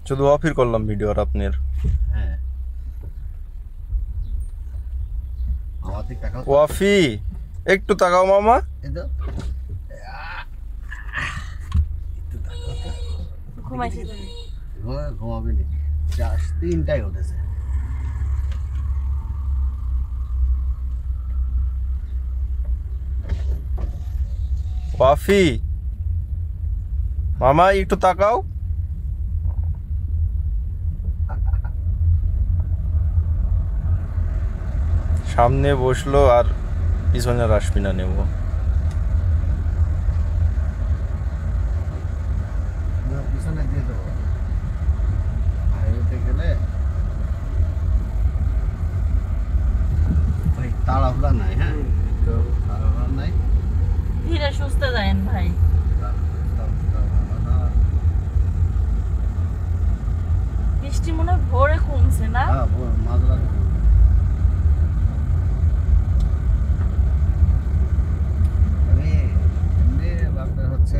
শুধু অফির করলাম ভিডিও আর আপনার। হ্যাঁ আমাদের টাকা ওয়াফি একটু তাকাও মামা। এই তো একটু টাকা ঘুমাইছি তুমি? ঘুমাবি নি, 3টায় উঠেছে। ওয়াফি মামা একটু তাকাও। সামনে বসলো আর পিছনে রাসমিনা নেব। না পিছনে দিয়ে দেবো, হাইওয়েতে গেলে ভাই তাড়াহুড়া নাই। হ্যাঁ তো তাড়াহুড়া নাই, ধীরে সুস্থে যায়েন ভাই। বৃষ্টি মনে হয় ভোরে কমছে না? হ্যাঁ মাঝরাত আমি এমনি আপনার হচ্ছে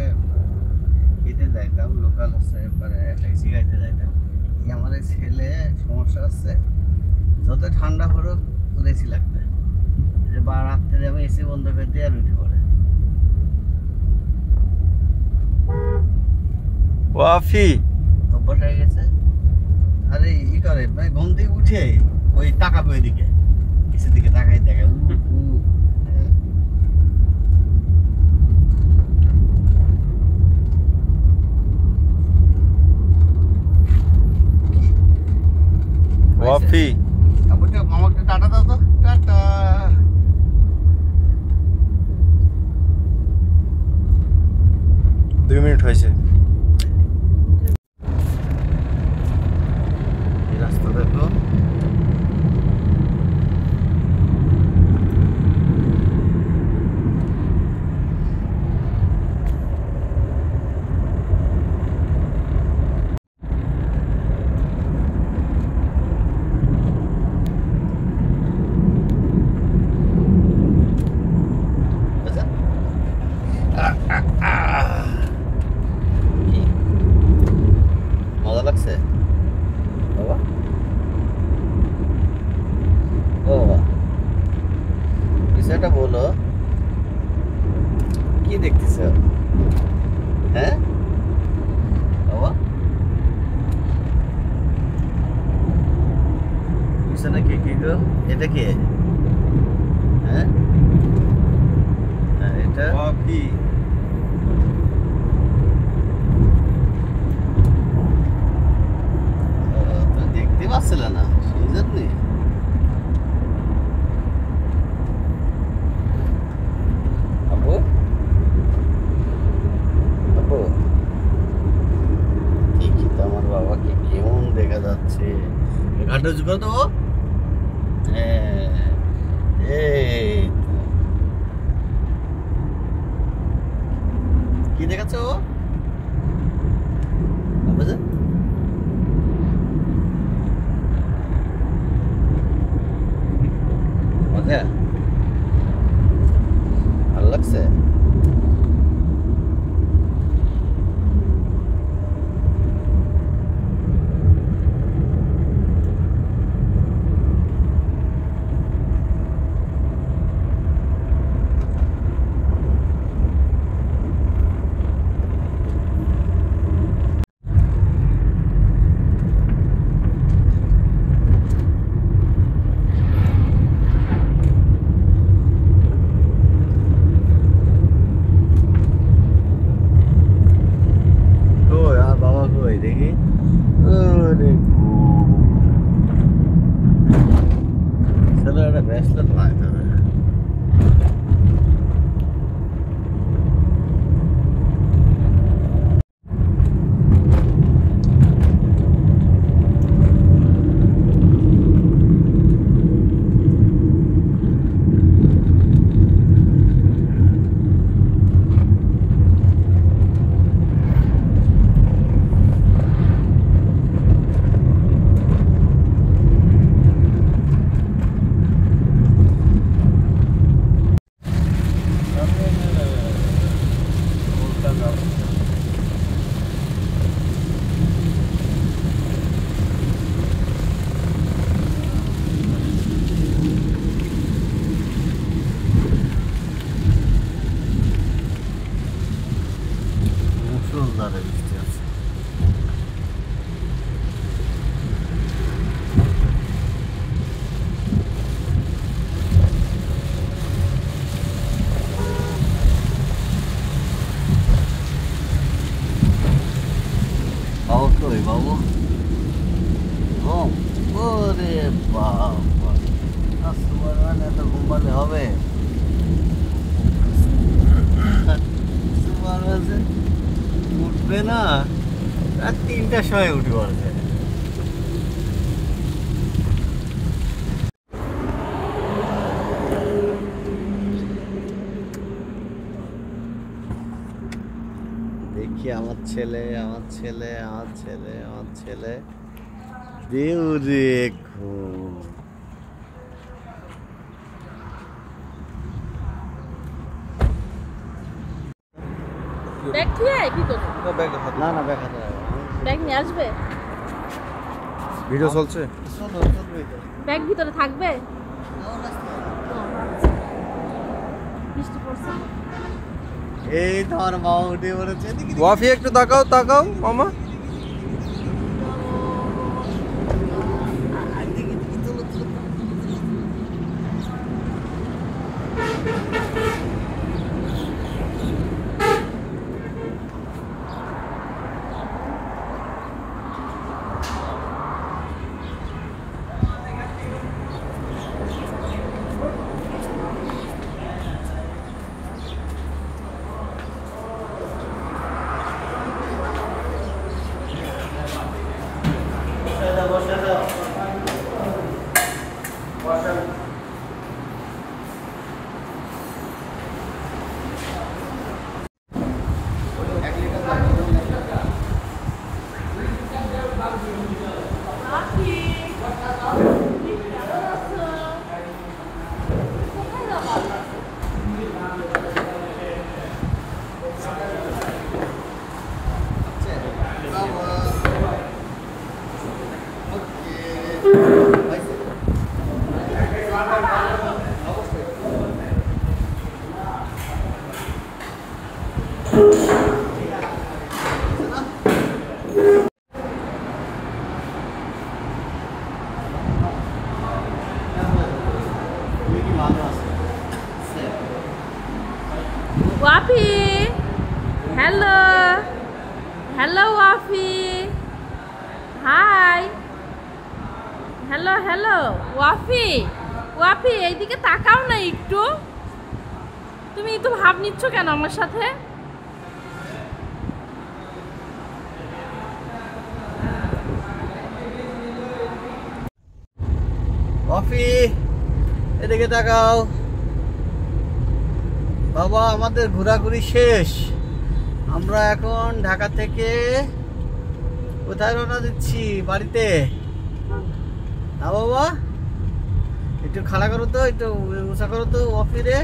ইতে যাইতাম, লোকাল হচ্ছে ট্যাক্সি গাড়িতে যাইতাম। আমার এই ছেলে সমস্যা হচ্ছে, যত ঠান্ডা পড়ুক এসি লাগবে, যে বা রাত্রে আমি এসি বন্ধ করে দিয়ে আর উঠে পড়ে। ওয়াফি অভ্যাস হয়ে গেছে। আরে ই করে মানে ঘুম থেকে উঠে ওই তাকাবে ওইদিকে, কিছুর দিকে তাকাই দেখে হ্যাঁ। কি ওয়াফি কাপড়টা মামাকে টাটা দাও তো, টাটা। 2 মিনিট হয়েছে। এই রাস্তা দেখো, বুঝছেন? কি মজা লাগছে বাবা? ও বাবা কিছু একটা বলো, কি দেখতেছ? হ্যাঁ বাবা পিছনে কে কি গো? এটা কে? হ্যাঁ এটা ওয়াফি তুমি দেখতে পাচ্ছিল না সেই জন্যে। আপু আপু ঠিকই তো, আমার বাবাকে কেমন দেখা যাচ্ছে। ঘাটে উঁচু করে দেবো। হ্যাঁ এই তো। কি দেখাচ্ছে ও? বুঝে মজা ভালো লাগছে। কই আর বাবা কই দেখি? ওরে চলো একটা ব্যাসলেট লাগাতে হবে। জোরে বৃষ্টি আছে। বাবু কই বাবু? ওরে বাবা, সুপারম্যান এত ঘুমালে হবে? সুপারম্যান উঠবে না, রাত 3টার সময় উঠে পড়ছে। দেখি আমার ছেলে দেউরে ঘুম। ব্যাগ থুয়ে আয় ভিতরে। না না ব্যাগ হাতে ব্যাগ নিয়ে আসবে? ভিডিও চলছে। ব্যাগ ভিতরে থাকবে? বৃষ্টি পড়ছে। এই তো আমার বাবা উঠে পড়েছে। ওয়াফি একটু তাকাও মামা। Wafi, hello Wafi, hi, hello Wafi এইদিকে তাকাও না একটু। তুমি তো ভাব নিচ্ছ কেন আমার সাথে? ওয়াফি এদিকে তাকাও। বাবা আমাদের ঘোরাঘুরি শেষ, আমরা এখন ঢাকা থেকে কোথায় রওনা দিচ্ছি? বাড়িতে না বাবা? একটু খাড়া করো তো, একটু উঁচা করো তো ওয়াফি রে।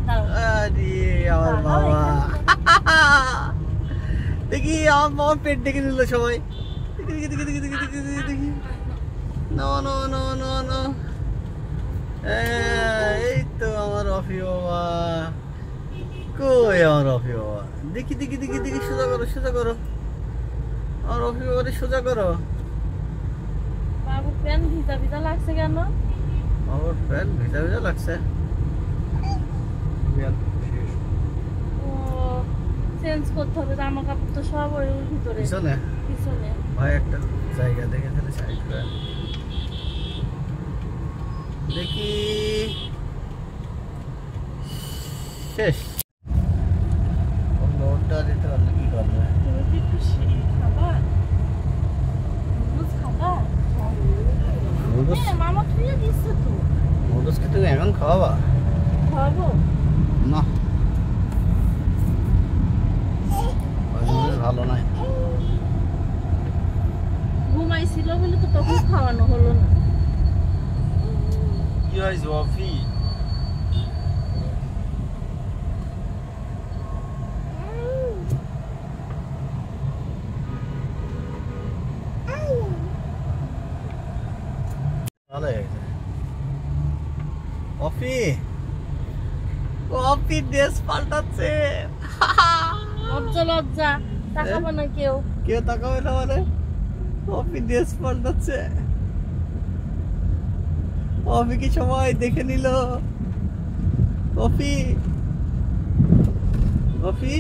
আরে আমার বাবা, দেখি আমার বাবা পেট ডেকে নিল সবাই। দেখি না এই তো আমার অফি বাবা। কই আমার অফি বাবা? দেখি সোজা করো আমার অফি বাবারে, সোজা করো। বাবু প্যান ভিজা লাগছে কেন? আমার প্যান্ট ভিজা লাগছে। ও চেঞ্জ করতে হবে, জামা কাপড় তো সব ওর ভিতরে পিছনে। ভাই একটা জায়গা দেখে ফেলে সাইড করে দেখি। শেষ। লোডটা দিতে পারলে কি করবে? তুমি কি একটু খাবার মামা তুই দিচ্ছে তো। নুডলস কি তুমি এখন খাওয়াবা? খাবো না, ভালো নাই। ঘুমাইছিল বলে তো তখন খাওয়ানো হলো না। কি হয়েছে ওয়াফি? ভালো হয়ে গেছে। কফি ড্রেস পাল্টাচ্ছে। লজ্জা লজ্জা তাকাবো না কেউ। কেউ তাকাবে না মানে? অফি ড্রেস পাল্টাচ্ছে। অফি কি সবাই দেখে নিল? অফি অফি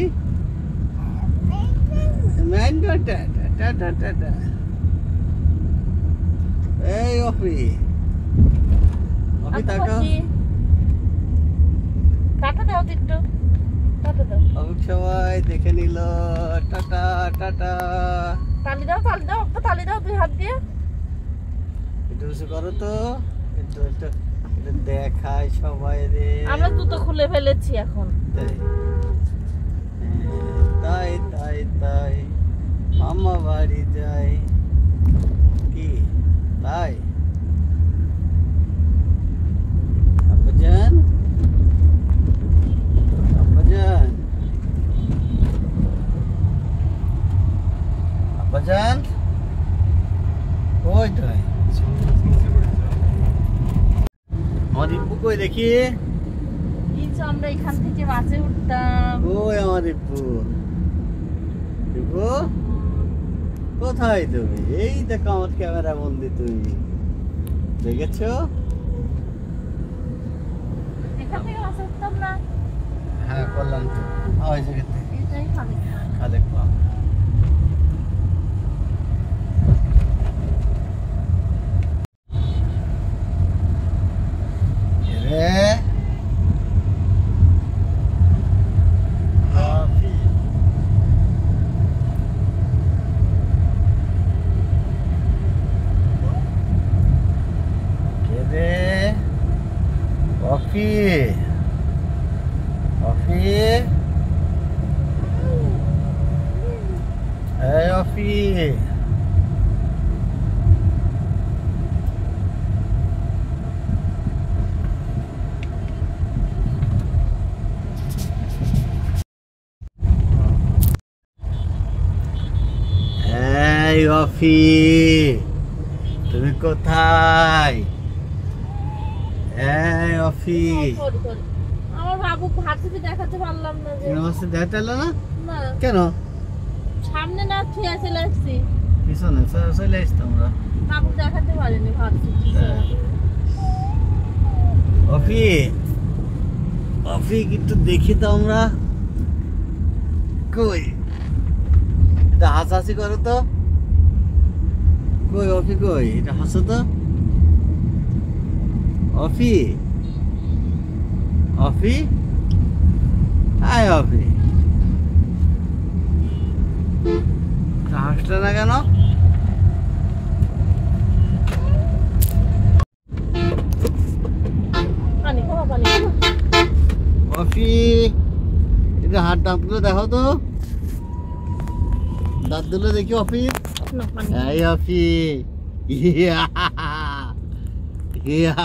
এই অফি অফি তাকাও। টাটা দাও তো একটু, টাটা দাও। অফি সবাই দেখে নিল। Tata tata. তালি দাও, তালি দাও, একটা তালি দাও 2 হাত দিয়ে। একটু উঁচু করো তো, একটু একটু একটু দেখায় সবাই রে। আমরা জুতো খুলে ফেলেছি এখন। তাই তাই তাই মামা বাড়ি যাই। কি তাই? আব্বাজান আব্বাজান আব্বাজান কই তুই? আমার ইব্বু কই দেখি? এই যে আমরা এখান থেকে বাসে উঠতাম। ওই আমার ইব্বু। ইব্বু কোথায় তুমি? এই দেখো আমার ক্যামেরা বন্দি তুমি। দেখেছো? এখান থেকে বাসে উঠতাম না। হ্যাঁ করলাম তো। ওই জায়গাতে এটাই খালি। খালেক পাম। রে কফি কফি এই কফি এই কফি তুমি কোথায়? এই কফি সরি, সরি। আমার বাবু ভার্সিটি দেখাতে পারলাম না যে। ইউনিভার্সিটি দেখাতে এলো না না, কেন? সামনে না থুয়ে চলে আসছি। পিছনে চলে আসতো আমরা। বাবু দেখাতে পারিনি ভার্সিটি। কফি কফি কিন্তু দেখি তো আমরা। কই এটা হাসাহাসি করো তো। কই অফি কই? এটা হাসো তো। অফি অফি আয় অফি। হাসলে না কেন? পানি খাওয়া, পানি খাওয়া। অফি এটা হাত দাঁতগুলো দেখো তো। দাঁতগুলো দেখি অফি। না, পানি। এই অফি ইয়া ইয়া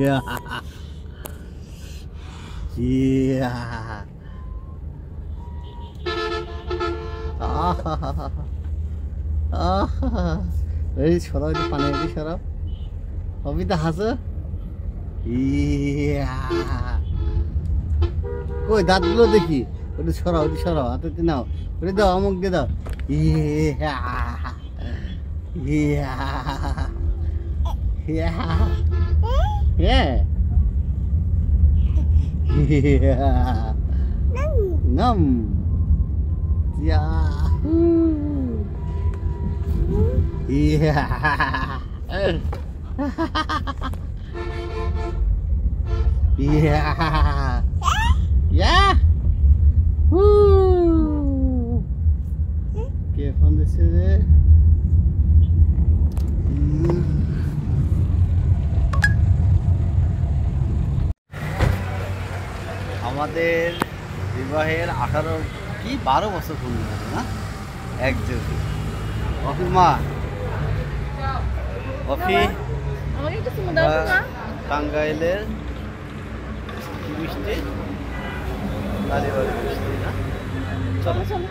ইয়া ইয়া এই সরাও, পানি এটি সরাও। কবিতা হাসো। ইয়া কই দাঁতগুলো দেখি। ওটা সরাও, ওটি সরাও, হাতে নাও, ওটা দাও, অমুক দিয়ে দাও। ইয়া ইয়া ইয়া হ্যাঁ ইয়া নাম ইয়া ইয়া Yeah. Yeah. Woo. ¿Qué dónde se ve? আমাদের বিবাহের 18 কি 12 বছর পূর্ণ হলো না একযোগে। অফি মা অফি আমাকে একটু চুমু দাও না। টাঙ্গাইলের কি মিষ্টি? লালিবাড়ি মিষ্টি না? চলো চলো।